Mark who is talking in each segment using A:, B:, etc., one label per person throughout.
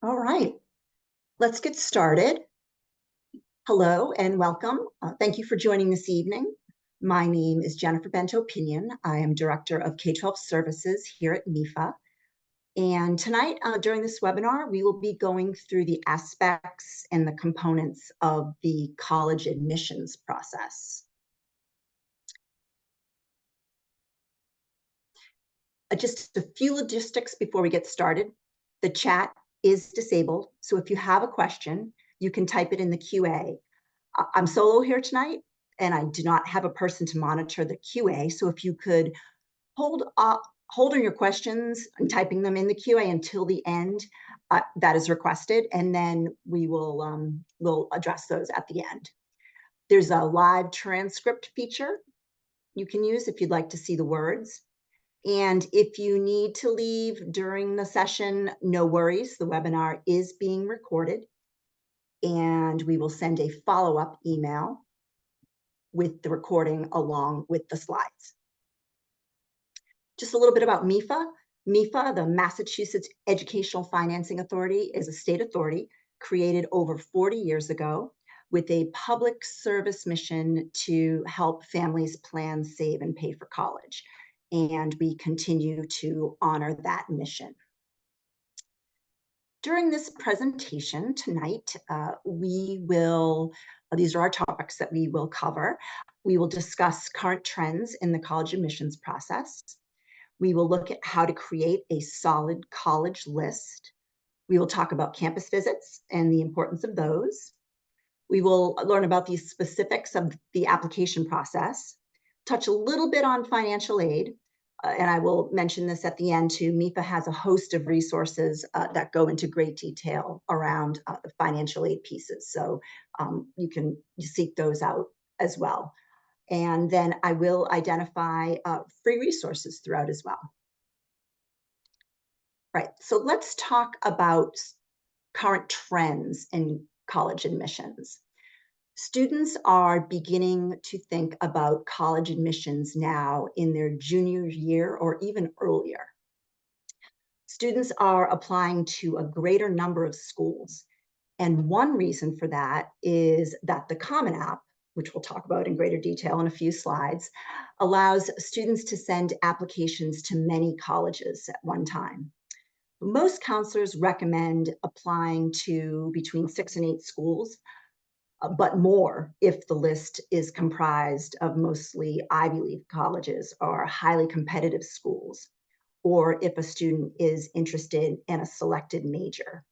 A: All right, let's get started. Hello and welcome. Thank you for joining this evening. My name is Jennifer Bento-Pinion. I am Director of K-12 Services here at MEFA. And tonight, during this webinar, we will be going through the aspects and the components of the college admissions process. Just a few logistics before we get started. The chat is disabled, so if you have a question, you can type it in the QA. I'm solo here tonight, and I do not have a person to monitor the QA. So if you could hold on your questions and typing them in the QA until the end, that is requested, and then we will we'll address those at the end. There's a live transcript feature you can use if you'd like to see the words. And if you need to leave during the session, no worries. The webinar is being recorded, and we will send a follow-up email with the recording along with the slides. Just a little bit about MEFA. MEFA, the Massachusetts Educational Financing Authority, is a state authority created over 40 years ago with a public service mission to help families plan, save, and pay for college. And we continue to honor that mission. During this presentation tonight, these are our topics that we will cover. We will discuss current trends in the college admissions process. We will look at how to create a solid college list. We will talk about campus visits and the importance of those. We will learn about the specifics of the application process, touch a little bit on financial aid, and I will mention this at the end too. MEFA has a host of resources that go into great detail around the financial aid pieces. So you can seek those out as well. And then I will identify free resources throughout as well. Right, so let's talk about current trends in college admissions. Students are beginning to think about college admissions now in their junior year or even earlier. Students are applying to a greater number of schools. And one reason for that is that the Common App, which we'll talk about in greater detail in a few slides, allows students to send applications to many colleges at one time. Most counselors recommend applying to between 6 and 8 schools, but more if the list is comprised of mostly Ivy League colleges or highly competitive schools, or if a student is interested in a selected major.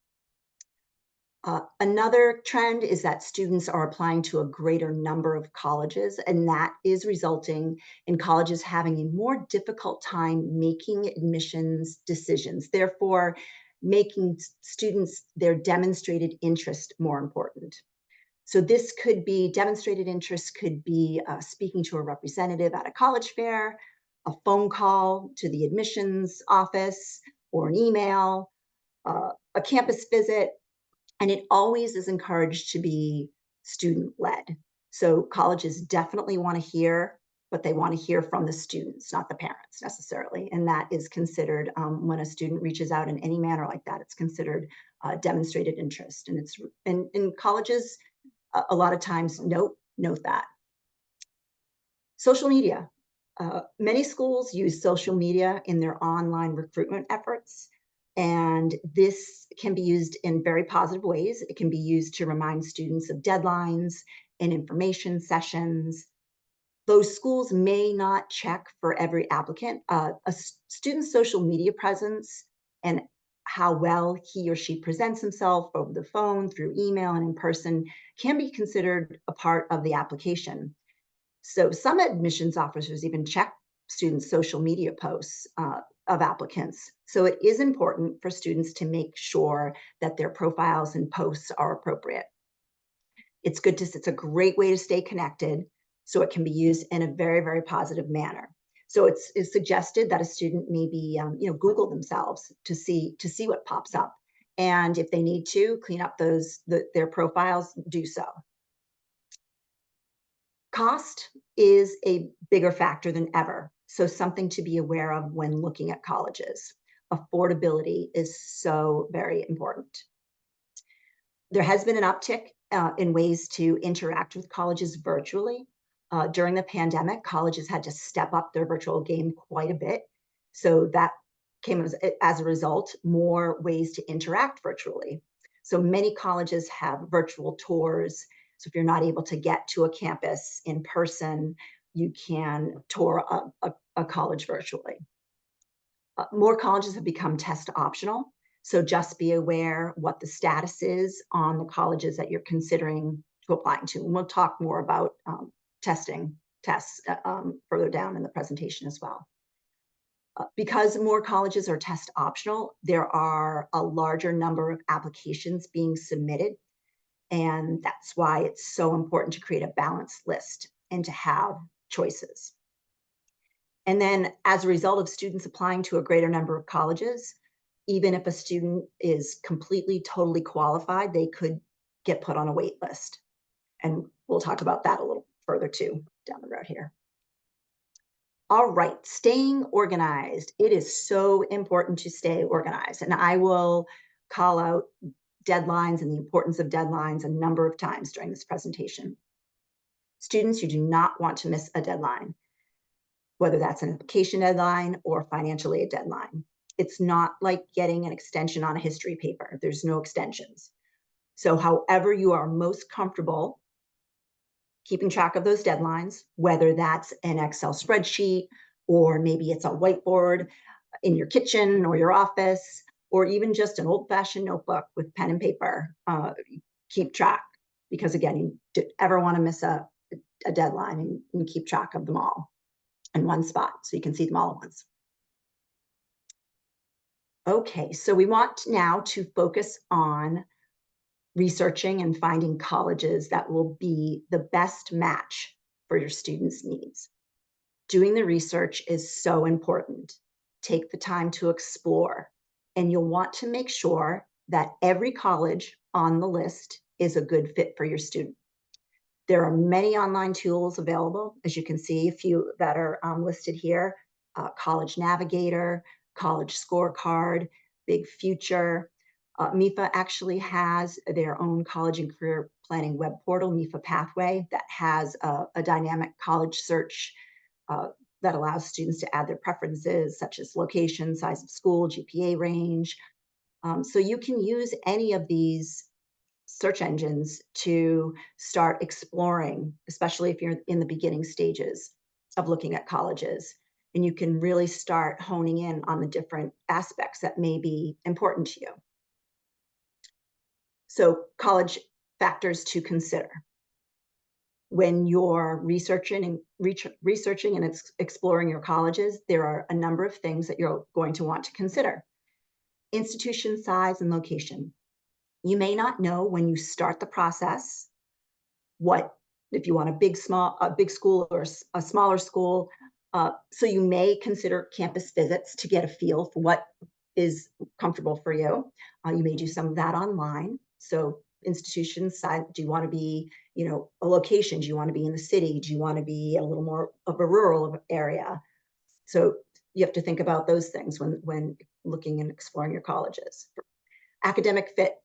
A: Another trend is that students are applying to a greater number of colleges, and that is resulting in colleges having a more difficult time making admissions decisions, therefore making students their demonstrated interest more important. So this could be, demonstrated interest could be speaking to a representative at a college fair, a phone call to the admissions office, or an email, a campus visit, and it always is encouraged to be student-led. So colleges definitely want to hear, but they want to hear from the students, not the parents necessarily. And that is considered, when a student reaches out in any manner like that, it's considered demonstrated interest. And it's in colleges, a lot of times note that. Social media. Many schools use social media in their online recruitment efforts, and this can be used in very positive ways. It can be used to remind students of deadlines and information sessions. Those schools may not check for every applicant. A student's social media presence and how well he or she presents himself over the phone, through email, and in person can be considered a part of the application. So some admissions officers even check students' social media posts of applicants. So it is important for students to make sure that their profiles and posts are appropriate. It's a great way to stay connected, so it can be used in a very, very positive manner. So it's suggested that a student maybe Google themselves to see what pops up, and if they need to clean up their profiles, do so. Cost is a bigger factor than ever, so something to be aware of when looking at colleges. Affordability is so very important. There has been an uptick in ways to interact with colleges virtually. During the pandemic, colleges had to step up their virtual game quite a bit. So that came as a result, more ways to interact virtually. So many colleges have virtual tours. So if you're not able to get to a campus in person, you can tour a college virtually. More colleges have become test optional. So just be aware what the status is on the colleges that you're considering to applying to. And we'll talk more about tests further down in the presentation as well. Because more colleges are test optional, there are a larger number of applications being submitted. And that's why it's so important to create a balanced list and to have choices. And then as a result of students applying to a greater number of colleges, even if a student is completely, totally qualified, they could get put on a wait list. And we'll talk about that a little further too down the road here. All right, staying organized. It is so important to stay organized. And I will call out deadlines and the importance of deadlines a number of times during this presentation. Students, you do not want to miss a deadline, whether that's an application deadline or financial aid deadline. It's not like getting an extension on a history paper. There's no extensions. So however you are most comfortable keeping track of those deadlines, whether that's an Excel spreadsheet, or maybe it's a whiteboard in your kitchen or your office, or even just an old-fashioned notebook with pen and paper, keep track. Because again, you don't ever want to miss a deadline, and keep track of them all in one spot so you can see them all at once. Okay, so we want now to focus on researching and finding colleges that will be the best match for your students' needs. Doing the research is so important. Take the time to explore, and you'll want to make sure that every college on the list is a good fit for your student. There are many online tools available, as you can see, a few that are listed here: College Navigator, College Scorecard, Big Future. MEFA actually has their own college and career planning web portal, MEFA Pathway, that has a dynamic college search that allows students to add their preferences, such as location, size of school, GPA range. So you can use any of these search engines to start exploring, especially if you're in the beginning stages of looking at colleges. And you can really start honing in on the different aspects that may be important to you. So college factors to consider. When you're researching and exploring your colleges, there are a number of things that you're going to want to consider. Institution size and location. You may not know when you start the process if you want a big school or a smaller school. So you may consider campus visits to get a feel for what is comfortable for you. You may do some of that online. So institution size, do you want to be, a location? Do you want to be in the city? Do you want to be a little more of a rural area? So you have to think about those things when looking and exploring your colleges. Academic fit.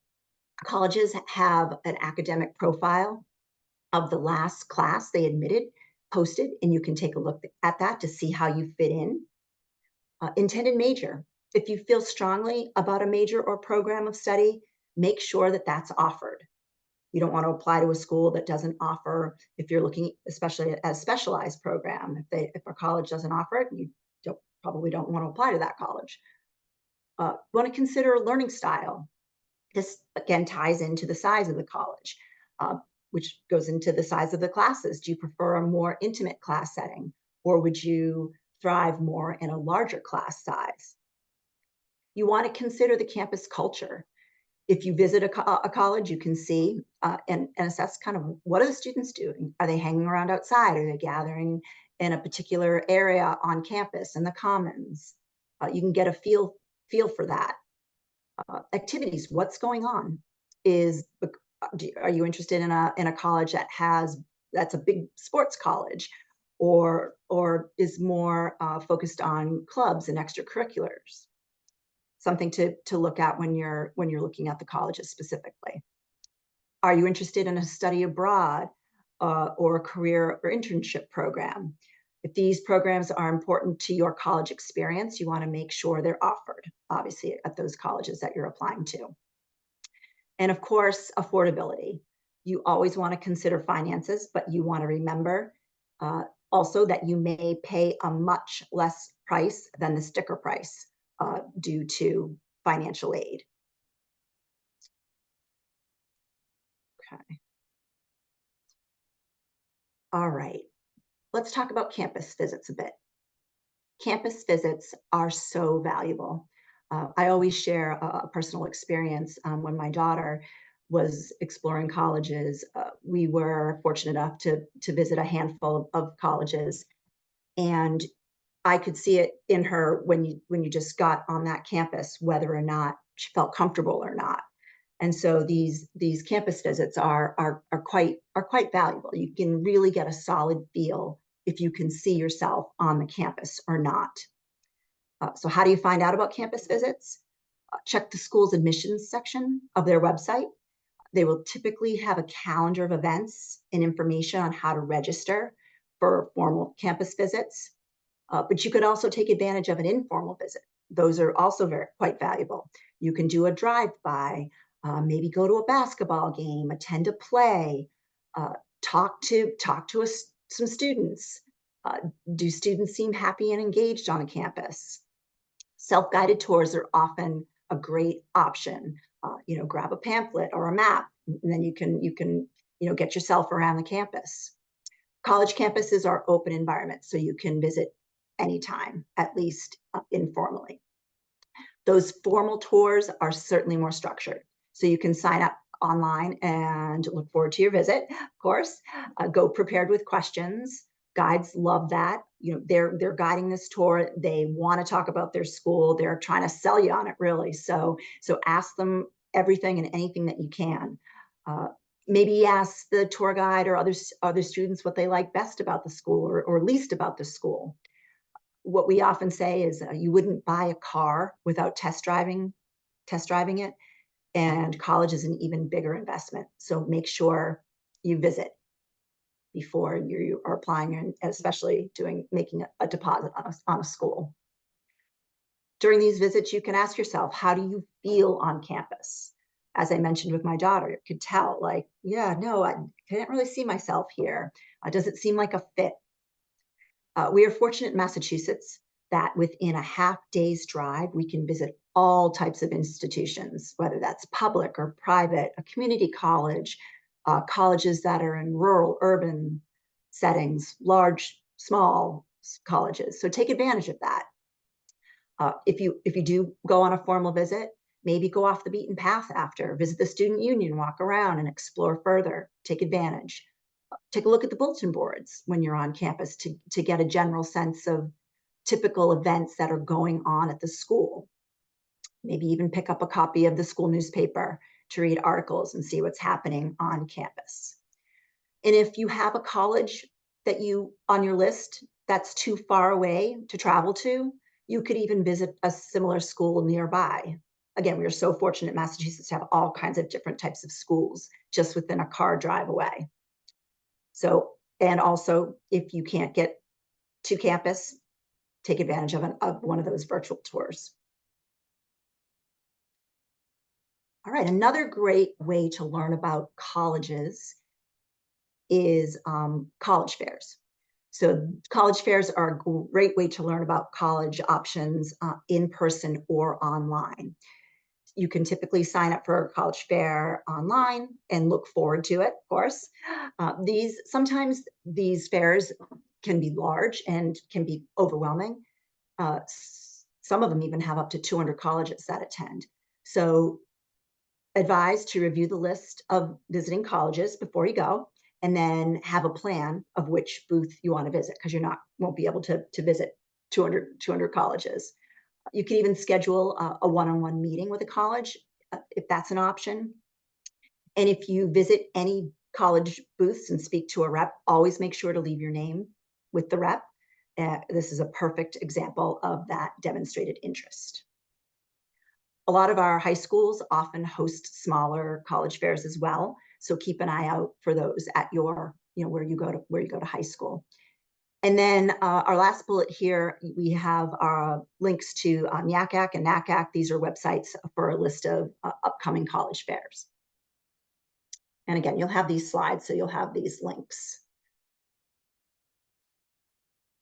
A: Colleges have an academic profile of the last class they admitted posted, and you can take a look at that to see how you fit in. Intended major. If you feel strongly about a major or program of study, make sure that that's offered. You don't want to apply to a school that doesn't offer, if you're looking especially at a specialized program. If a college doesn't offer it, you probably don't want to apply to that college. Want to consider learning style. This, again, ties into the size of the college, which goes into the size of the classes. Do you prefer a more intimate class setting, or would you thrive more in a larger class size? You want to consider the campus culture. If you visit a college, you can see and assess kind of what are the students doing. Are they hanging around outside? Are they gathering in a particular area on campus in the commons? You can get a feel for that. Activities, what's going on? Are you interested in a college that's a big sports college, or is more focused on clubs and extracurriculars? Something to look at when you're looking at the colleges specifically. Are you interested in a study abroad or a career or internship program? If these programs are important to your college experience, you want to make sure they're offered, obviously, at those colleges that you're applying to. And of course, affordability. You always want to consider finances, but you want to remember uh, also that you may pay a much less price than the sticker price due to financial aid. Okay. All right. Let's talk about campus visits a bit. Campus visits are so valuable. I always share a personal experience when my daughter was exploring colleges. We were fortunate enough to visit a handful of colleges, and I could see it in her when you just got on that campus, whether or not she felt comfortable or not. And so these campus visits are quite valuable. You can really get a solid feel if you can see yourself on the campus or not. So how do you find out about campus visits? Check the school's admissions section of their website. They will typically have a calendar of events and information on how to register for formal campus visits. But you could also take advantage of an informal visit. Those are also quite valuable. You can do a drive-by, maybe go to a basketball game, attend a play, uh, talk to some students. Uh, do students seem happy and engaged on a campus? Self-guided tours are often a great option. Grab a pamphlet or a map, and then you can get yourself around the campus. College campuses are open environments, so you can visit anytime, at least informally. Those formal tours are certainly more structured. So you can sign up online and look forward to your visit, of course. Go prepared with questions. Guides love that. They're guiding this tour. They want to talk about their school. They're trying to sell you on it, really. So ask them everything and anything that you can. Uh, Maybe ask the tour guide or other students what they like best about the school or least about the school. What we often say is you wouldn't buy a car without test driving it, and college is an even bigger investment. So make sure you visit before you are applying, and especially making a deposit on a school. During these visits, you can ask yourself, how do you feel on campus? As I mentioned with my daughter, you could tell, like, yeah, no, I couldn't really see myself here. Does it seem like a fit? We are fortunate in Massachusetts that within a half day's drive, we can visit all types of institutions, whether that's public or private, a community college, colleges that are in rural, urban settings, large, small colleges. So take advantage of that. If you do go on a formal visit, maybe go off the beaten path after, visit the student union, walk around and explore further, take advantage. Take a look at the bulletin boards when you're on campus to get a general sense of typical events that are going on at the school. Maybe even pick up a copy of the school newspaper to read articles and see what's happening on campus. And if you have a college that you on your list that's too far away to travel to, you could even visit a similar school nearby. Again, we are so fortunate in Massachusetts to have all kinds of different types of schools just within a car drive away. So, and also, if you can't get to campus, take advantage of one of those virtual tours. All right, another great way to learn about colleges is college fairs. So college fairs are a great way to learn about college options in person or online. You can typically sign up for a college fair online and look forward to it, of course. Sometimes these fairs can be large and can be overwhelming. Some of them even have up to 200 colleges that attend. So advise to review the list of visiting colleges before you go, and then have a plan of which booth you want to visit, because won't be able to visit 200 colleges. You can even schedule a one-on-one meeting with a college if that's an option. And if you visit any college booths and speak to a rep, always make sure to leave your name with the rep. This is a perfect example of that demonstrated interest. A lot of our high schools often host smaller college fairs as well. So keep an eye out for those at your, where you go to high school. And then our last bullet here, we have links to NYACAC and NACAC. These are websites for a list of upcoming college fairs. And again, you'll have these slides, so you'll have these links.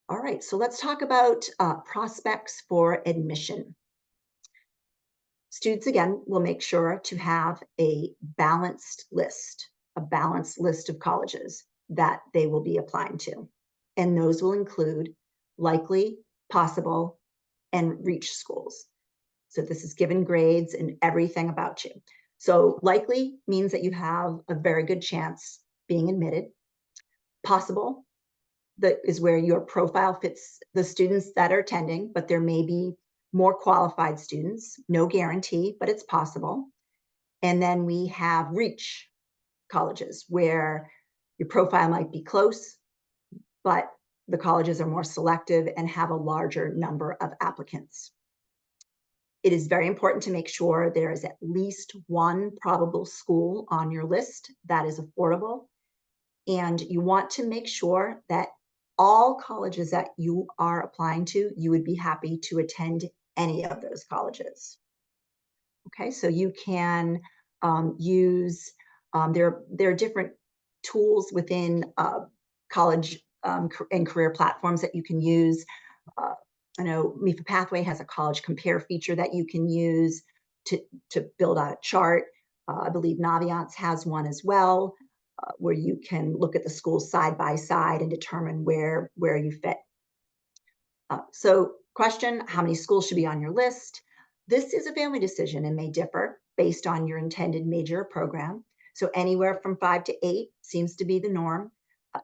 A: All right, so let's talk about prospects for admission. Students, again, will make sure to have a balanced list of colleges that they will be applying to. And those will include likely, possible, and reach schools. So this is given grades and everything about you. So likely means that you have a very good chance being admitted. Possible, that is where your profile fits the students that are attending, but there may be more qualified students. No guarantee, but it's possible. And then we have reach colleges where your profile might be close, but the colleges are more selective and have a larger number of applicants. It is very important to make sure there is at least one probable school on your list that is affordable. And you want to make sure that all colleges that you are applying to, you would be happy to attend any of those colleges. Okay, so you can use, there are different tools within college and career platforms that you can use. I know MEFA Pathway has a college compare feature that you can use to build out a chart. I believe Naviance has one as well, where you can look at the schools side by side and determine where you fit. So question, how many schools should be on your list? This is a family decision and may differ based on your intended major or program. So anywhere from 5 to 8 seems to be the norm.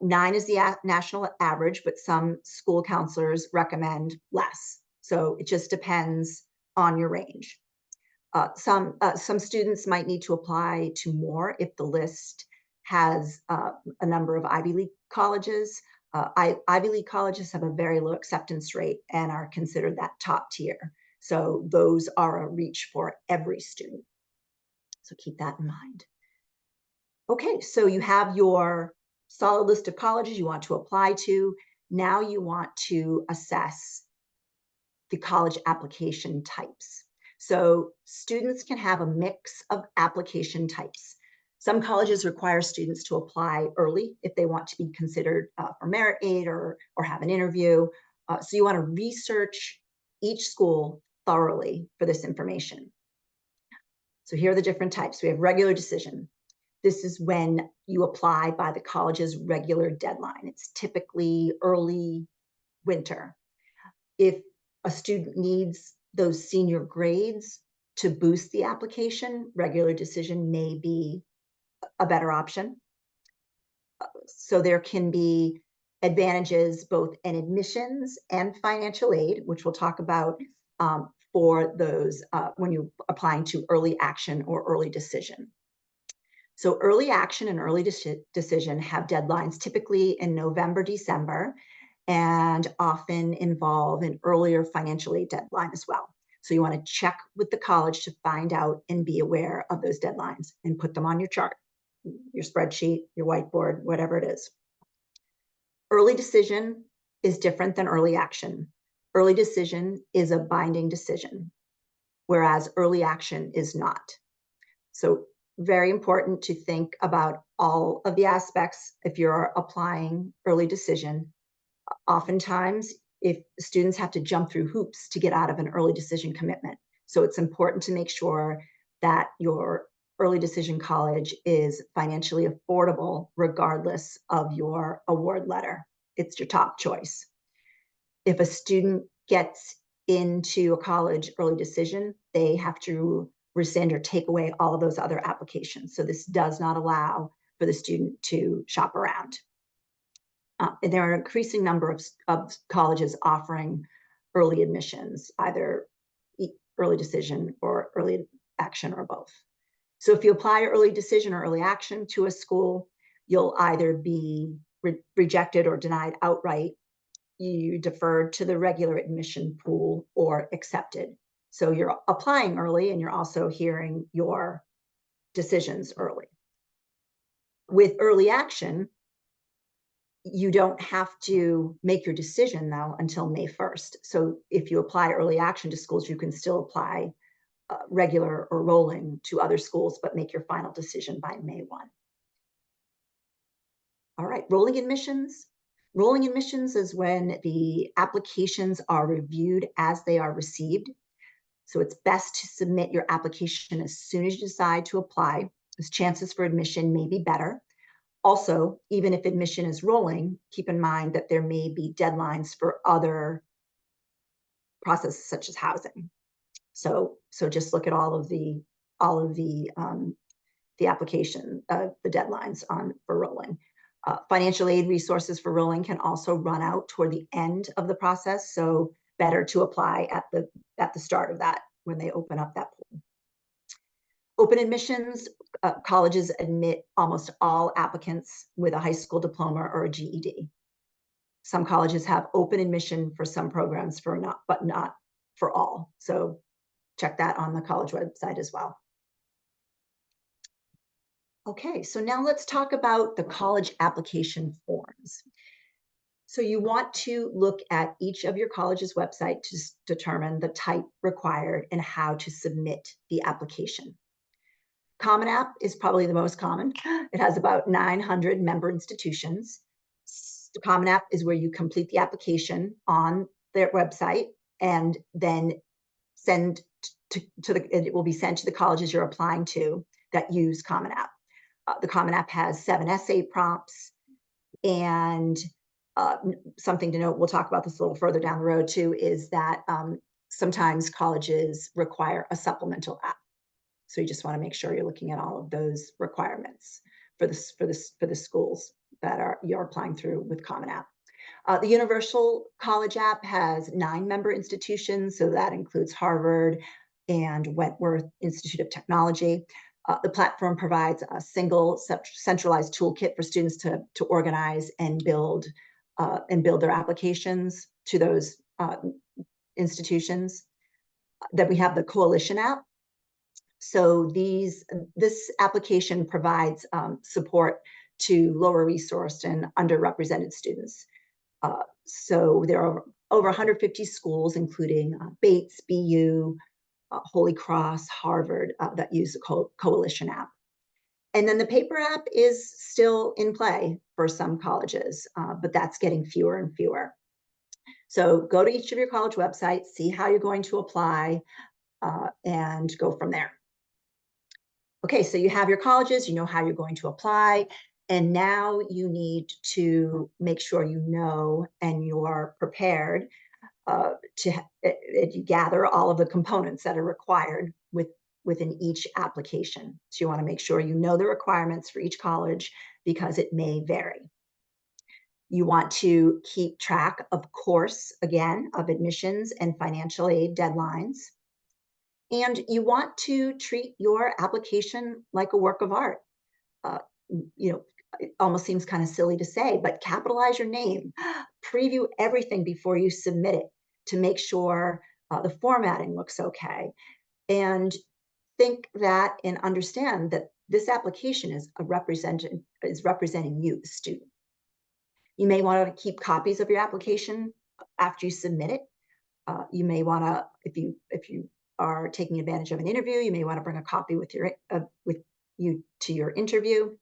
A: 9 is the national average, but some school counselors recommend less. So it just depends on your range. Some students might need to apply to more if the list has a number of Ivy League colleges. Ivy League colleges have a very low acceptance rate and are considered that top tier. So those are a reach for every student. So keep that in mind. Okay, so you have your solid list of colleges you want to apply to. Now you want to assess the college application types. So students can have a mix of application types. Some colleges require students to apply early if they want to be considered for merit aid or have an interview. So you want to research each school thoroughly for this information. So here are the different types. We have regular decision. This is when you apply by the college's regular deadline. It's typically early winter. If a student needs those senior grades to boost the application, regular decision may be a better option. So there can be advantages both in admissions and financial aid, which we'll talk about for those when you're applying to early action or early decision. So early action and early decision have deadlines typically in November, December, and often involve an earlier financial aid deadline as well. So you want to check with the college to find out and be aware of those deadlines and put them on your chart, your spreadsheet, your whiteboard, whatever it is. Early decision is different than early action. Early decision is a binding decision, whereas early action is not. So very important to think about all of the aspects if you're applying early decision. Oftentimes, if students have to jump through hoops to get out of an early decision commitment. So it's important to make sure that your early decision college is financially affordable regardless of your award letter. It's your top choice. If a student gets into a college early decision, they have to rescind or take away all of those other applications. So this does not allow for the student to shop around. And there are an increasing number of colleges offering early admissions, either early decision or early action or both. So if you apply early decision or early action to a school, you'll either be rejected or denied outright. You deferred to the regular admission pool or accepted. So you're applying early and you're also hearing your decisions early. With early action, you don't have to make your decision though until May 1st. So if you apply early action to schools, you can still apply regular or rolling to other schools, but make your final decision by May 1. All right, rolling admissions. Rolling admissions is when the applications are reviewed as they are received. So it's best to submit your application as soon as you decide to apply, as chances for admission may be better. Also, even if admission is rolling, keep in mind that there may be deadlines for other processes such as housing. So just look at all of the application, the deadlines for rolling. Financial aid resources for rolling can also run out toward the end of the process, so better to apply at the start of that when they open up that pool. Open admissions, colleges admit almost all applicants with a high school diploma or a GED. Some colleges have open admission for some programs, but not for all. So check that on the college website as well. Okay, so now let's talk about the college application forms. So you want to look at each of your college's website to determine the type required and how to submit the application. Common App is probably the most common. It has about 900 member institutions. The Common App is where you complete the application on their website and then it will be sent to the colleges you're applying to that use Common App. The Common App has 7 essay prompts, and something to note, we'll talk about this a little further down the road too, is that sometimes colleges require a supplemental app. So you just want to make sure you're looking at all of those requirements for the schools that you're applying through with Common App. The Universal College App has 9 member institutions, so that includes Harvard and Wentworth Institute of Technology. The platform provides a single centralized toolkit for students to organize and build their applications to those institutions. Then we have the Coalition app. So this application provides support to lower resourced and underrepresented students. So there are over 150 schools, including Bates, BU, Holy Cross, Harvard, that use the Coalition app. And then the paper app is still in play for some colleges, but that's getting fewer and fewer. So go to each of your college websites, see how you're going to apply, and go from there. Okay, so you have your colleges, you know how you're going to apply, and now you need to make sure you know and you're prepared you gather all of the components that are required within each application. So you want to make sure you know the requirements for each college because it may vary. You want to keep track, of course, again, of admissions and financial aid deadlines. And you want to treat your application like a work of art. It almost seems kind of silly to say, but capitalize your name, preview everything before you submit it to make sure the formatting looks okay. And think that and understand that this application is representing you, the student. You may want to keep copies of your application after you submit it. You may want to, if you are taking advantage of an interview, you may want to bring a copy with you to your interview.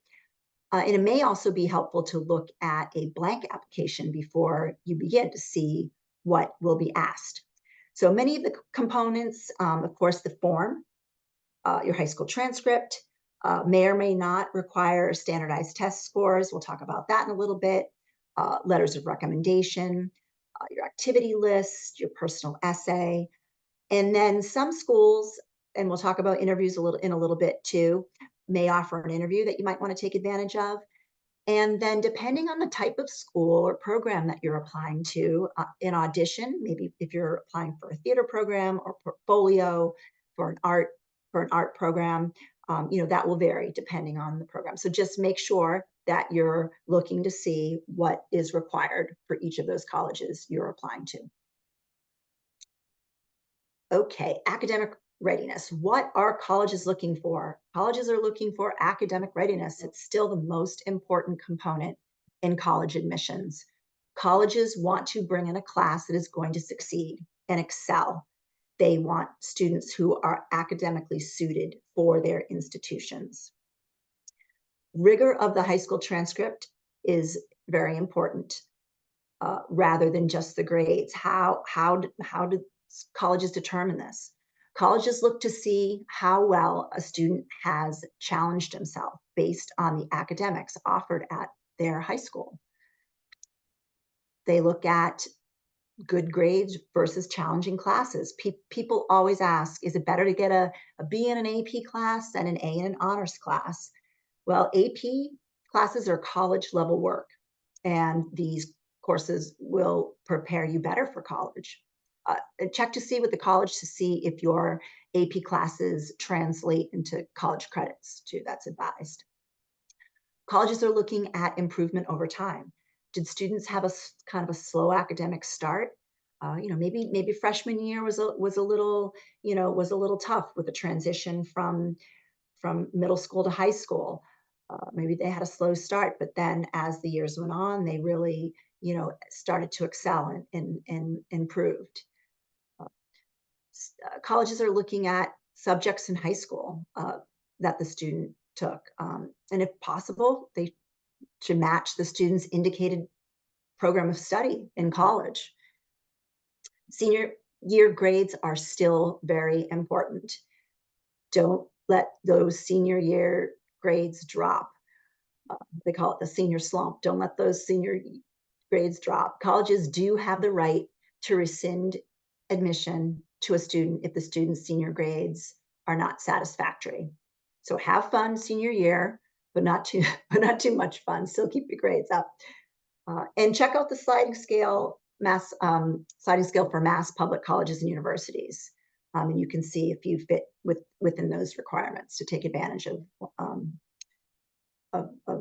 A: And it may also be helpful to look at a blank application before you begin to see what will be asked. So many of the components, of course, the form, your high school transcript, may or may not require standardized test scores. We'll talk about that in a little bit. Letters of recommendation, your activity list, your personal essay. And then some schools, and we'll talk about interviews in a little bit too, may offer an interview that you might want to take advantage of. And then depending on the type of school or program that you're applying to, in audition, maybe if you're applying for a theater program or portfolio for an art program, that will vary depending on the program. So just make sure that you're looking to see what is required for each of those colleges you're applying to. Okay, academic readiness. What are colleges looking for? Colleges are looking for academic readiness. It's still the most important component in college admissions. Colleges want to bring in a class that is going to succeed and excel. They want students who are academically suited for their institutions. Rigor of the high school transcript is very important, rather than just the grades. How do colleges determine this? Colleges look to see how well a student has challenged himself based on the academics offered at their high school. They look at good grades versus challenging classes. People always ask, is it better to get a B in an AP class than an A in an honors class? Well, AP classes are college level work, and these courses will prepare you better for college. Check to see with the college to see if your AP classes translate into college credits too. That's advised. Colleges are looking at improvement over time. Did students have a kind of a slow academic start? Maybe freshman year was a little tough with the transition from middle school to high school. Maybe they had a slow start, but then as the years went on, they really, started to excel and improved. Colleges are looking at subjects in high school that the student took. And if possible, they should match the student's indicated program of study in college. Senior year grades are still very important. Don't let those senior year grades drop. They call it the senior slump. Don't let those senior grades drop. Colleges do have the right to rescind admission to a student if the student's senior grades are not satisfactory. So have fun senior year, but not too much fun. Still keep your grades up. And check out the sliding scale for mass public colleges and universities. And you can see if you fit within those requirements to take advantage of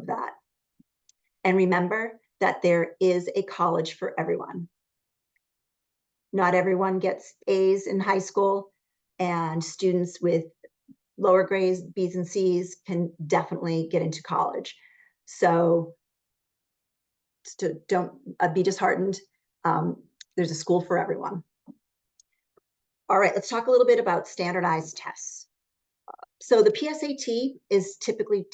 A: that. And remember that there is a college for everyone. Not everyone gets A's in high school, and students with lower grades, B's and C's, can definitely get into college. So don't be disheartened. There's a school for everyone. All right, let's talk a little bit about standardized tests. So the PSAT is typically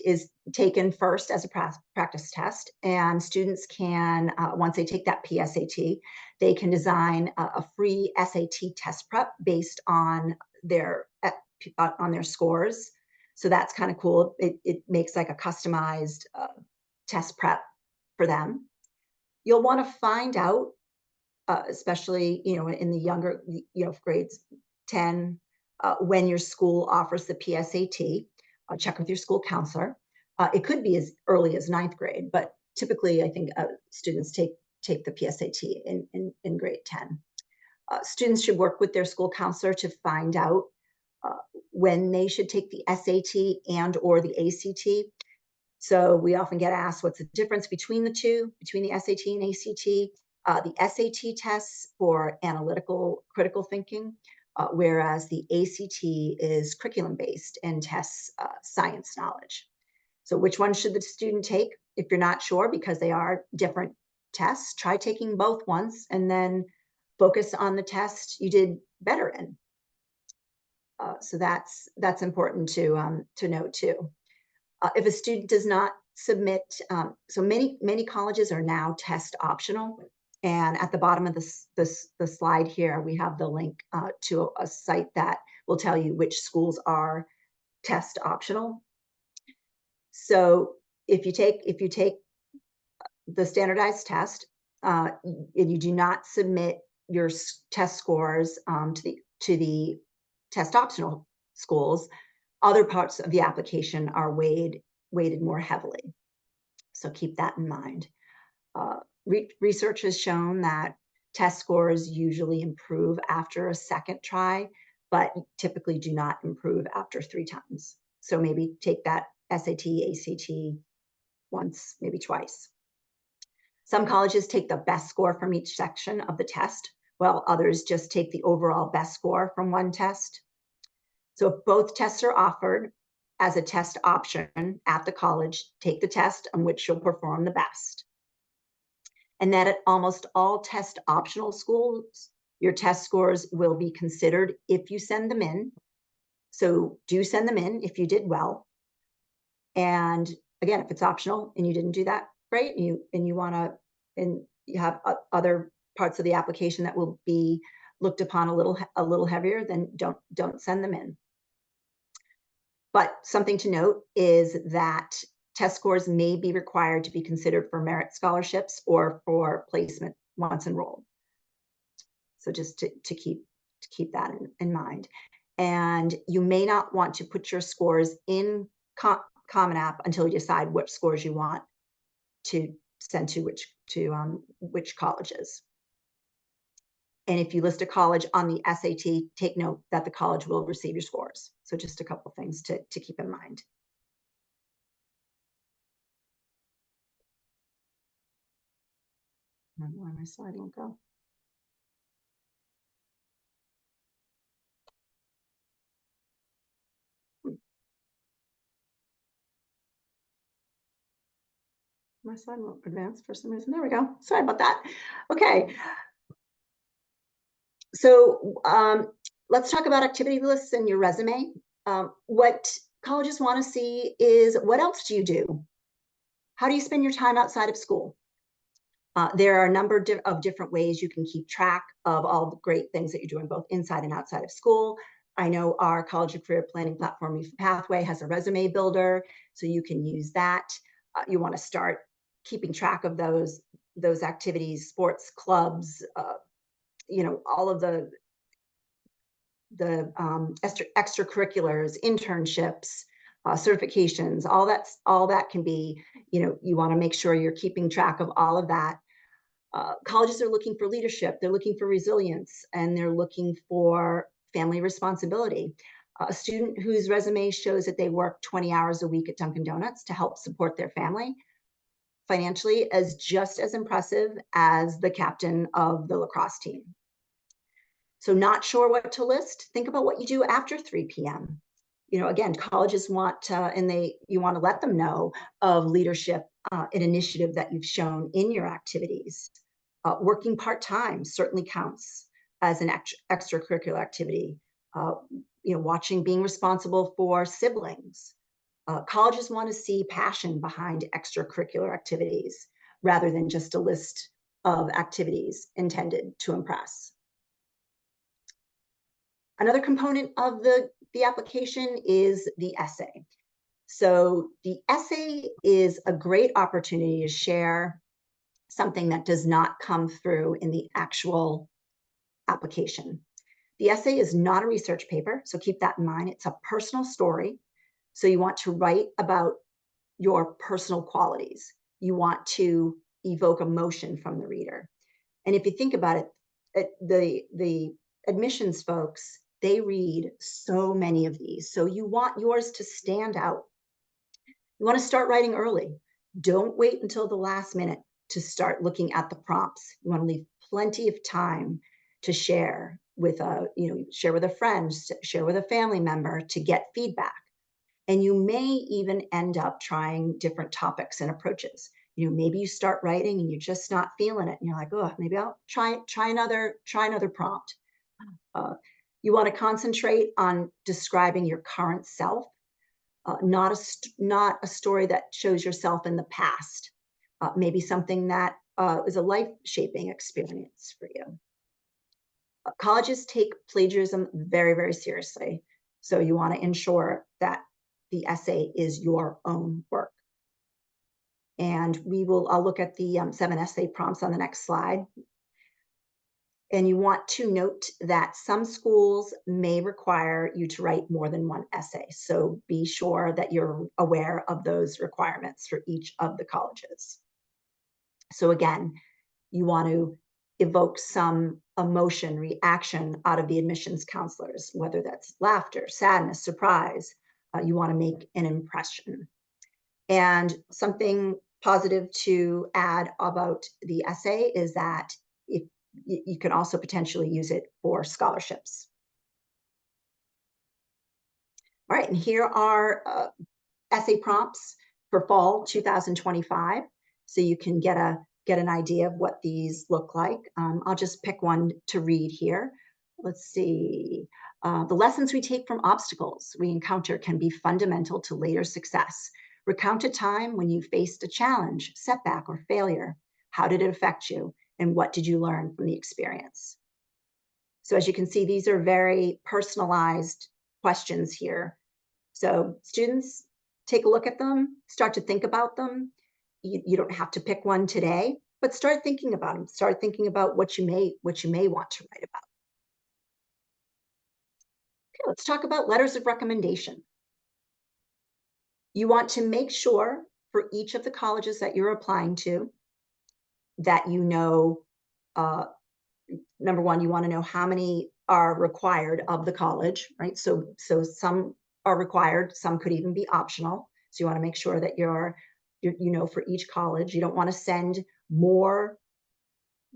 A: taken first as a practice test, and students can, once they take that PSAT, they can design a free SAT test prep based on their scores. So that's kind of cool. It makes like a customized test prep for them. You'll want to find out, especially in the younger, grades 10. When your school offers the PSAT, check with your school counselor. It could be as early as 9th grade, but typically I think students take the PSAT in grade 10. Students should work with their school counselor to find out when they should take the SAT and or the ACT. So we often get asked, what's the difference between the two, between the SAT and ACT? The SAT tests for analytical, critical thinking, whereas the ACT is curriculum-based and tests science knowledge. So which one should the student take? If you're not sure, because they are different tests, try taking both once and then focus on the test you did better in. So that's important to note too. If a student does not submit, so many colleges are now test optional. And at the bottom of the slide here, we have the link to a site that will tell you which schools are test optional. So if you take the standardized test and you do not submit your test scores to the test optional schools, other parts of the application are weighted more heavily. So keep that in mind. Research has shown that test scores usually improve after a second try, but typically do not improve after 3 times. So maybe take that SAT, ACT once, maybe twice. Some colleges take the best score from each section of the test, while others just take the overall best score from one test. So if both tests are offered as a test option at the college, take the test on which you'll perform the best. And that at almost all test optional schools, your test scores will be considered if you send them in. So do send them in if you did well. And again, if it's optional and you didn't do that, great. And you want to, and you have other parts of the application that will be looked upon a little heavier, then don't send them in. But something to note is that test scores may be required to be considered for merit scholarships or for placement once enrolled. So just to keep that in mind. And you may not want to put your scores in Common App until you decide which scores you want to send to which colleges. And if you list a college on the SAT, take note that the college will receive your scores. So just a couple things to keep in mind. I don't know why my slide won't go. My slide won't advance for some reason. There we go. Sorry about that. Okay. So let's talk about activity lists in your resume. What colleges want to see is, what else do you do? How do you spend your time outside of school? There are a number of different ways you can keep track of all the great things that you're doing, both inside and outside of school. I know our College of Career Planning platform, MEFA Pathway, has a resume builder, so you can use that. You want to start keeping track of those activities, sports clubs, all of the extracurriculars, internships, certifications, all that can be, you want to make sure you're keeping track of all of that. Colleges are looking for leadership, they're looking for resilience, and they're looking for family responsibility. A student whose resume shows that they work 20 hours a week at Dunkin' Donuts to help support their family financially is just as impressive as the captain of the lacrosse team. So not sure what to list? Think about what you do after 3 p.m. Again, colleges want to, you want to let them know of leadership and initiative that you've shown in your activities. Working part-time certainly counts as an extracurricular activity. Watching being responsible for siblings. Colleges want to see passion behind extracurricular activities rather than just a list of activities intended to impress. Another component of the application is the essay. So the essay is a great opportunity to share something that does not come through in the actual application. The essay is not a research paper, so keep that in mind. It's a personal story. So you want to write about your personal qualities. You want to evoke emotion from the reader. And if you think about it, the admissions folks, they read so many of these. So you want yours to stand out. You want to start writing early. Don't wait until the last minute to start looking at the prompts. You want to leave plenty of time to share with share with a friend, share with a family member to get feedback. And you may even end up trying different topics and approaches. Maybe you start writing and you're just not feeling it, and you're like, oh, maybe I'll try another prompt. You want to concentrate on describing your current self, not a story that shows yourself in the past. Maybe something that is a life-shaping experience for you. Colleges take plagiarism very, very seriously. So you want to ensure that the essay is your own work. And I'll look at the 7 essay prompts on the next slide. And you want to note that some schools may require you to write more than one essay. So be sure that you're aware of those requirements for each of the colleges. So again, you want to evoke some emotion, reaction out of the admissions counselors, whether that's laughter, sadness, surprise. You want to make an impression. And something positive to add about the essay is that you can also potentially use it for scholarships. All right, and here are essay prompts for fall 2025, so you can get an idea of what these look like. I'll just pick one to read here. Let's see. The lessons we take from obstacles we encounter can be fundamental to later success. Recount a time when you faced a challenge, setback, or failure. How did it affect you? And what did you learn from the experience? So as you can see, these are very personalized questions here. So students, take a look at them, start to think about them. You don't have to pick one today, but start thinking about them. Start thinking about what you may want to write about. Okay, let's talk about letters of recommendation. You want to make sure for each of the colleges that you're applying to that you know, uh, number one, you want to know how many are required of the college, right? So some are required, some could even be optional. So you want to make sure that you know, for each college, you don't want to send more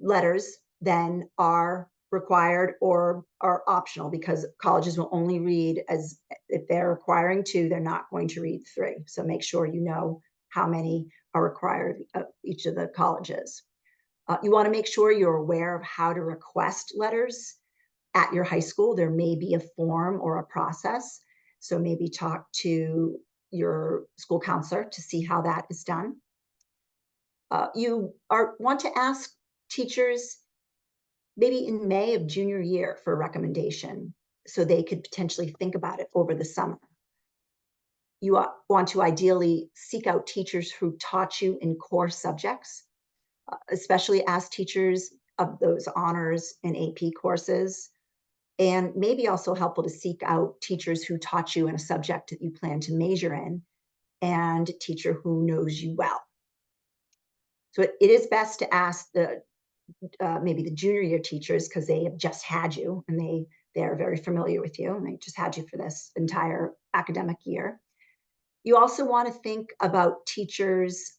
A: letters than are required or are optional, because colleges will only read, as if they're requiring two, they're not going to read three. So make sure you know how many are required of each of the colleges. You want to make sure you're aware of how to request letters at your high school. There may be a form or a process. So maybe talk to your school counselor to see how that is done. Want to ask teachers maybe in May of junior year for a recommendation so they could potentially think about it over the summer. You want to ideally seek out teachers who taught you in core subjects, especially as teachers of those honors and AP courses. And maybe also helpful to seek out teachers who taught you in a subject that you plan to major in, and a teacher who knows you well. So it is best to ask the maybe the junior year teachers, because they have just had you and they're very familiar with you and they just had you for this entire academic year. You also want to think about teachers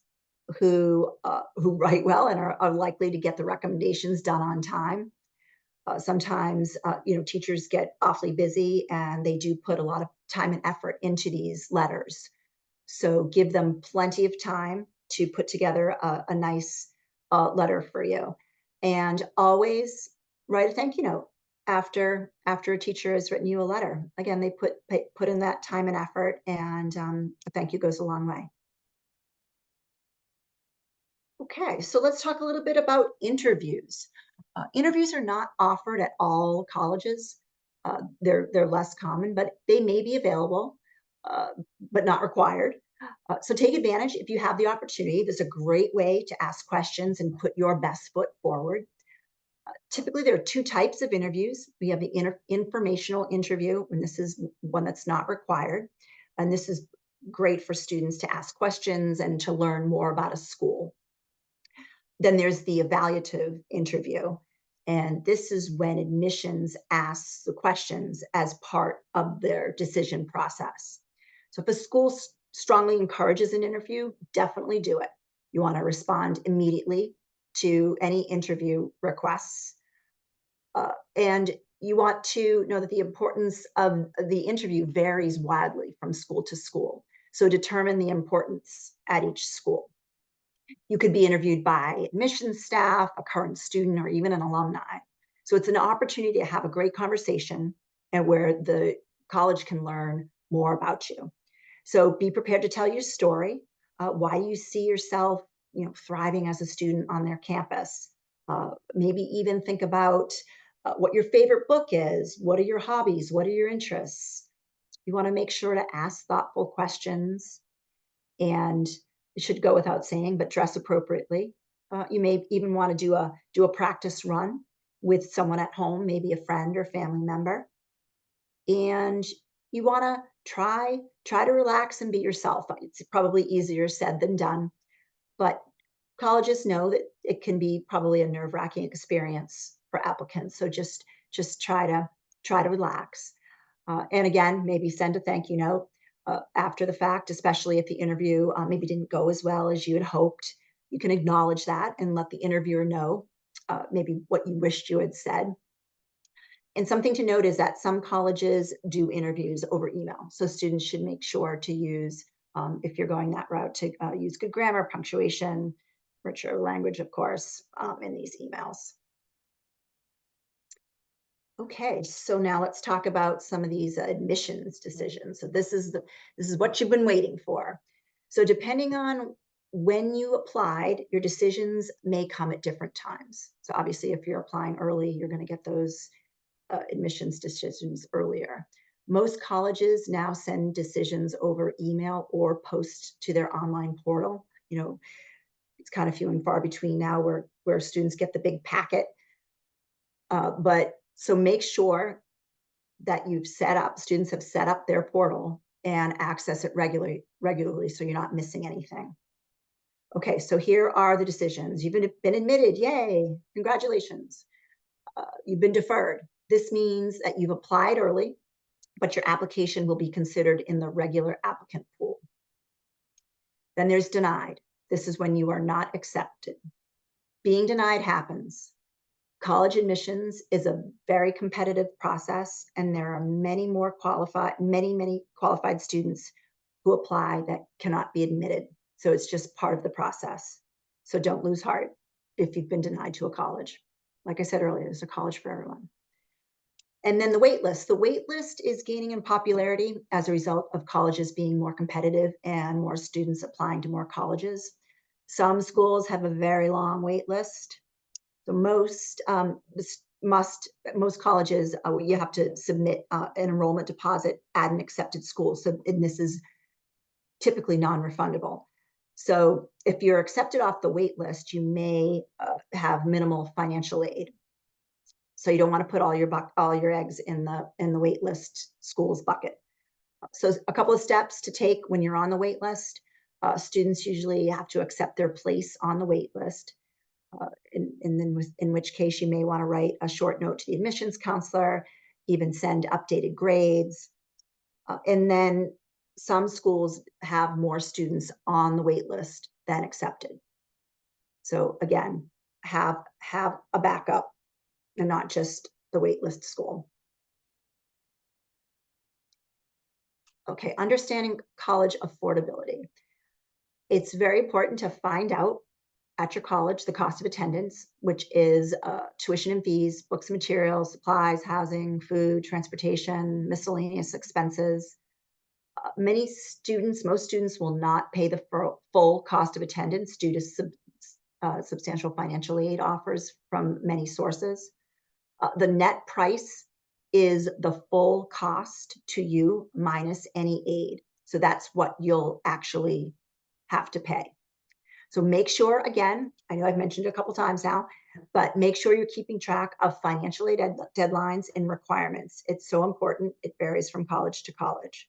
A: who write well and are likely to get the recommendations done on time. Sometimes, you know, teachers get awfully busy and they do put a lot of time and effort into these letters. So give them plenty of time to put together a nice letter for you. And always write a thank you note after a teacher has written you a letter. Again, they put in that time and effort, and a thank you goes a long way. Okay, so let's talk a little bit about interviews. Interviews are not offered at all colleges. They're less common, but they may be available, uh, but not required. So take advantage if you have the opportunity. There's a great way to ask questions and put your best foot forward. Typically, there are two types of interviews. We have the informational interview, and this is one that's not required. And this is great for students to ask questions and to learn more about a school. Then there's the evaluative interview. And this is when admissions asks the questions as part of their decision process. So if a school strongly encourages an interview, definitely do it. You want to respond immediately to any interview requests. And you want to know that the importance of the interview varies widely from school to school. So determine the importance at each school. You could be interviewed by admissions staff, a current student, or even an alumni. So it's an opportunity to have a great conversation and where the college can learn more about you. So be prepared to tell your story. Why do you see yourself, you know, thriving as a student on their campus? Maybe even think about what your favorite book is. What are your hobbies? What are your interests? You want to make sure to ask thoughtful questions, and it should go without saying, but dress appropriately. You may even want to do a practice run with someone at home, maybe a friend or family member. And you want to try to relax and be yourself. It's probably easier said than done, but colleges know that it can be probably a nerve-wracking experience for applicants. So just try to relax. And again, maybe send a thank you note after the fact, especially if the interview maybe didn't go as well as you had hoped. You can acknowledge that and let the interviewer know maybe what you wished you had said. And something to note is that some colleges do interviews over email. So students should make sure to use, if you're going that route, to use good grammar, punctuation, richer language, of course, in these emails. Okay, so now let's talk about some of these admissions decisions. So this is what you've been waiting for. So depending on when you applied, your decisions may come at different times. So obviously, if you're applying early, you're going to get those admissions decisions earlier. Most colleges now send decisions over email or post to their online portal. You know, it's kind of few and far between now where students get the big packet. But so make sure that students have set up their portal and access it regularly so you're not missing anything. Okay, so here are the decisions. You've been admitted, yay, congratulations. You've been deferred. This means that you've applied early, but your application will be considered in the regular applicant pool. Then there's denied. This is when you are not accepted. Being denied happens. College admissions is a very competitive process, and there are many qualified students who apply that cannot be admitted. So it's just part of the process. So don't lose heart if you've been denied to a college. Like I said earlier, there's a college for everyone. And then the wait list. The wait list is gaining in popularity as a result of colleges being more competitive and more students applying to more colleges. Some schools have a very long wait list. So most colleges, you have to submit an enrollment deposit at an accepted school. So, and this is typically non-refundable. So if you're accepted off the wait list, you may have minimal financial aid. So you don't want to put all your eggs in the wait list school's bucket. So a couple of steps to take when you're on the wait list. Students usually have to accept their place on the wait list. In which case you may want to write a short note to the admissions counselor, even send updated grades. And then some schools have more students on the wait list than accepted. So again, have a backup and not just the wait list school. Okay, understanding college affordability. It's very important to find out at your college the cost of attendance, which is tuition and fees, books and materials, supplies, housing, food, transportation, miscellaneous expenses. Most students will not pay the full cost of attendance due to substantial financial aid offers from many sources. The net price is the full cost to you minus any aid. So that's what you'll actually have to pay. So make sure, again, I know I've mentioned it a couple times now, but make sure you're keeping track of financial aid deadlines and requirements. It's so important. It varies from college to college.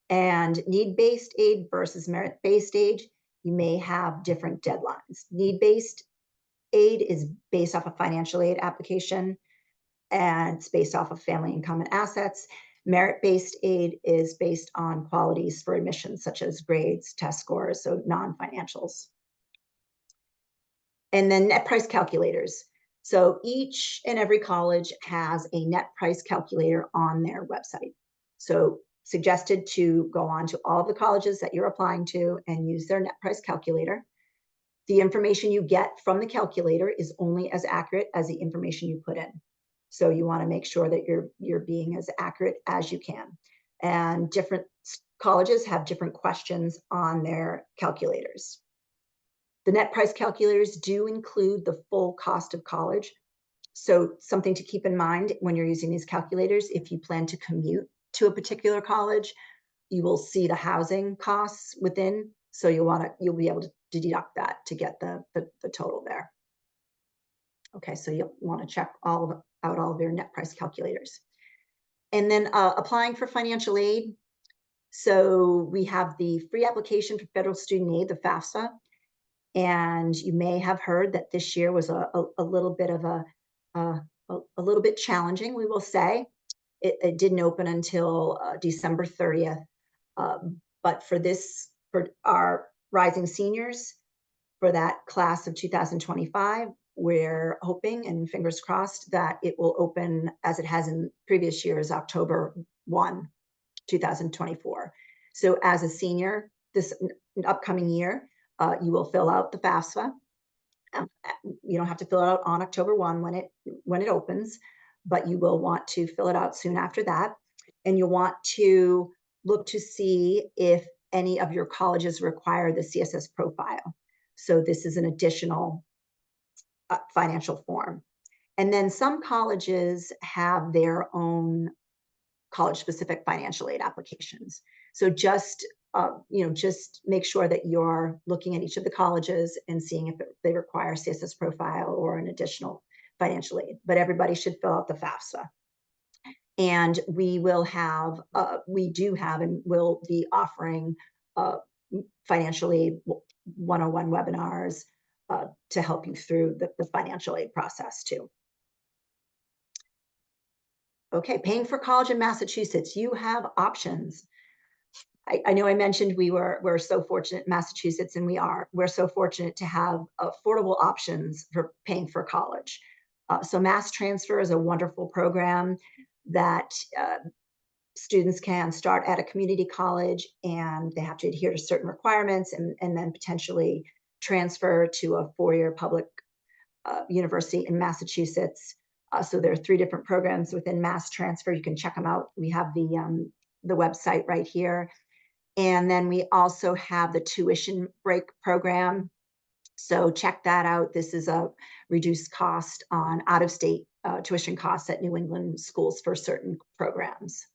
A: And need-based aid versus merit-based aid, you may have different deadlines. Need-based aid is based off a financial aid application, and it's based off of family income and assets. Merit-based aid is based on qualities for admissions, such as grades, test scores, so non-financials. And then net price calculators. So each and every college has a net price calculator on their website. So suggested to go on to all of the colleges that you're applying to and use their net price calculator. The information you get from the calculator is only as accurate as the information you put in. So you want to make sure that you're being as accurate as you can. And different colleges have different questions on their calculators. The net price calculators do include the full cost of college. So something to keep in mind when you're using these calculators, if you plan to commute to a particular college, you will see the housing costs within. So you'll be able to deduct that to get the total there. Okay, so you'll want to check out all of your net price calculators. And then applying for financial aid. So we have the free application for federal student aid, the FAFSA. And you may have heard that this year was a little bit of a little bit challenging, we will say. It didn't open until December 30th. But for our rising seniors, for that class of 2025, We're hoping and fingers crossed that it will open as it has in previous years, October 1, 2024. So as a senior this upcoming year, you will fill out the FAFSA. You don't have to fill it out on October 1 when it opens, but you will want to fill it out soon after that. And you'll want to look to see if any of your colleges require the CSS profile. So this is an additional financial form. And then some colleges have their own college-specific financial aid applications. So just just make sure that you're looking at each of the colleges and seeing if they require CSS profile or an additional financial aid. But everybody should fill out the FAFSA. And we do have and will be offering financial aid 101 webinars to help you through the financial aid process too. Okay, paying for college in Massachusetts, you have options. I know I mentioned we're so fortunate in Massachusetts, and we're so fortunate to have affordable options for paying for college. So Mass Transfer is a wonderful program that students can start at a community college, and they have to adhere to certain requirements, and then potentially transfer to a four-year public university in Massachusetts. So there are 3 different programs within Mass Transfer. You can check them out. We have the website right here. And then we also have the tuition break program. So check that out. This is a reduced cost on out-of-state tuition costs at New England schools for certain programs.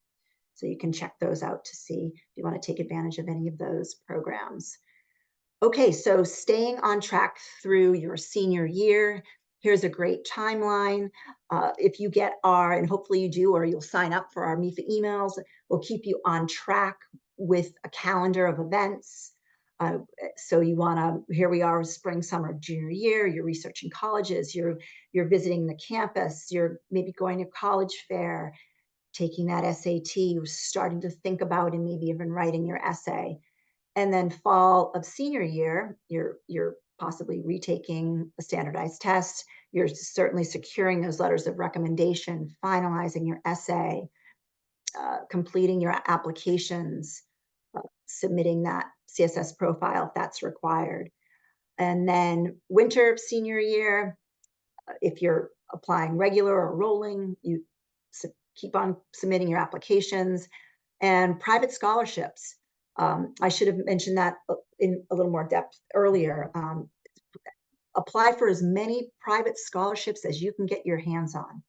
A: So you can check those out to see if you want to take advantage of any of those programs. Okay, so staying on track through your senior year, here's a great timeline. If you get and hopefully you do, or you'll sign up for our MEFA emails, we'll keep you on track with a calendar of events. So you here we are, spring, summer, junior year, you're researching colleges, you're visiting the campus, you're maybe going to college fair, taking that SAT, you're starting to think about and maybe even writing your essay. And then fall of senior year, you're possibly retaking a standardized test. You're certainly securing those letters of recommendation, finalizing your essay, completing your applications, submitting that CSS profile if that's required. And then winter of senior year, if you're applying regular or rolling, you keep on submitting your applications. And private scholarships. I should have mentioned that in a little more depth earlier. Apply for as many private scholarships as you can get your hands on.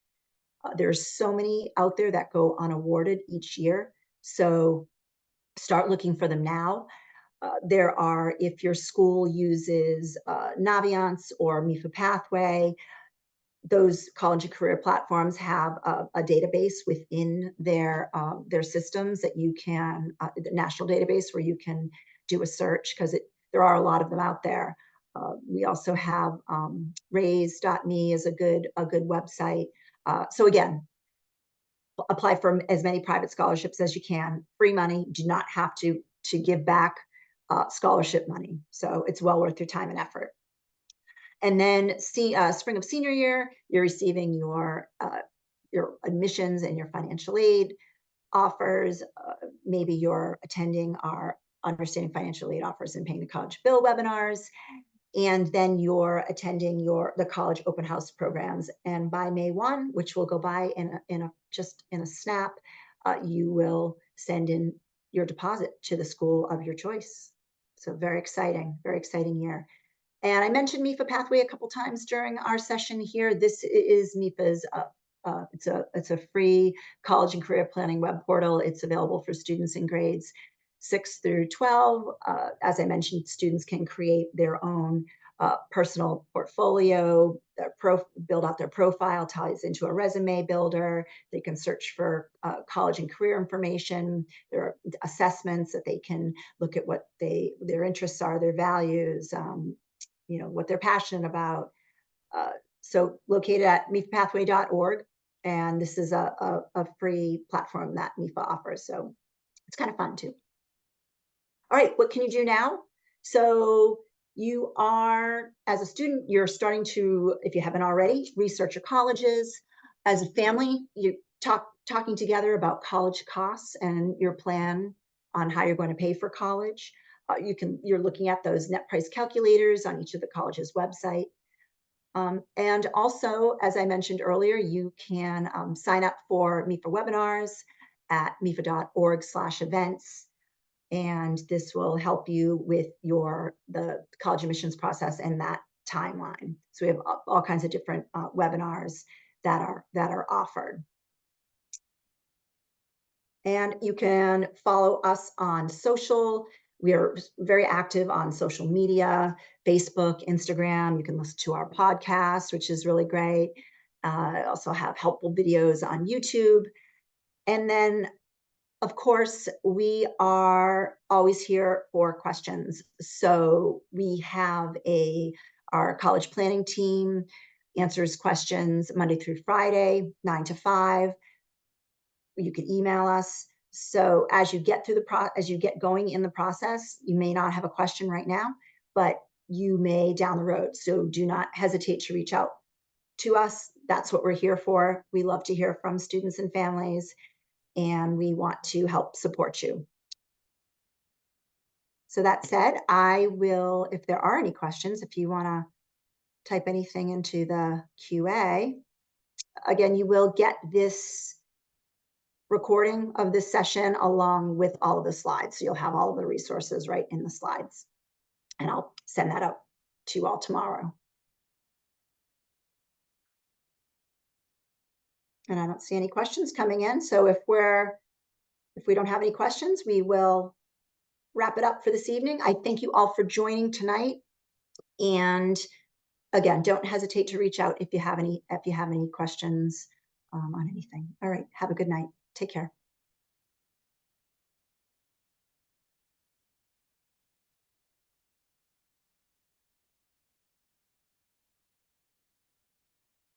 A: There's so many out there that go unawarded each year. So start looking for them now. If your school uses Naviance or MEFA Pathway, those college and career platforms have a database within their systems that you can, the national database where you can do a search, because there are a lot of them out there. We also have raise.me is a good website. So again, apply for as many private scholarships as you can. Free money, do not have to give back scholarship money. So it's well worth your time and effort. And then spring of senior year, you're receiving your admissions and your financial aid offers. Maybe you're attending our Understanding Financial Aid Offers and Paying the College Bill webinars. And then you're attending the college open house programs. And by May 1, which will go by just in a snap, you will send in your deposit to the school of your choice. So very exciting year. And I mentioned MEFA Pathway a couple times during our session here. This is MEFA's, it's a free college and career planning web portal. It's available for students in grades 6 through 12. As I mentioned, students can create their own personal portfolio, build out their profile, ties into a resume builder. They can search for college and career information. There are assessments that they can look at what their interests are, their values, what they're passionate about. So located at mefapathway.org. And this is a free platform that MEFA offers. So it's kind of fun too. All right, what can you do now? So You are, as a student, you're starting to, if you haven't already, research your colleges. As a family, you talking together about college costs and your plan on how you're going to pay for college. You're looking at those net price calculators on each of the college's website. And also, as I mentioned earlier, you can sign up for MEFA webinars at mefa.org/events, and this will help you with the college admissions process and that timeline. So we have all kinds of different webinars that are offered. And you can follow us on social. We are very active on social media, Facebook, Instagram. You can listen to our podcast, which is really great. I also have helpful videos on YouTube. And then, of course, we are always here for questions. So we have our college planning team answers questions Monday through Friday, 9 to 5. You could email us. So as you get as you get going in the process, you may not have a question right now, but you may down the road. So do not hesitate to reach out to us. That's what we're here for. We love to hear from students and families, and we want to help support you. So that said, I will, if there are any questions, if you want to type anything into the QA, again, you will get this recording of this session along with all of the slides. So you'll have all of the resources right in the slides. And I'll send that out to you all tomorrow. And I don't see any questions coming in. So if we don't have any questions, we will wrap it up for this evening. I thank you all for joining tonight. And again, don't hesitate to reach out if you have any questions on anything. All right. Have a good night. Take care.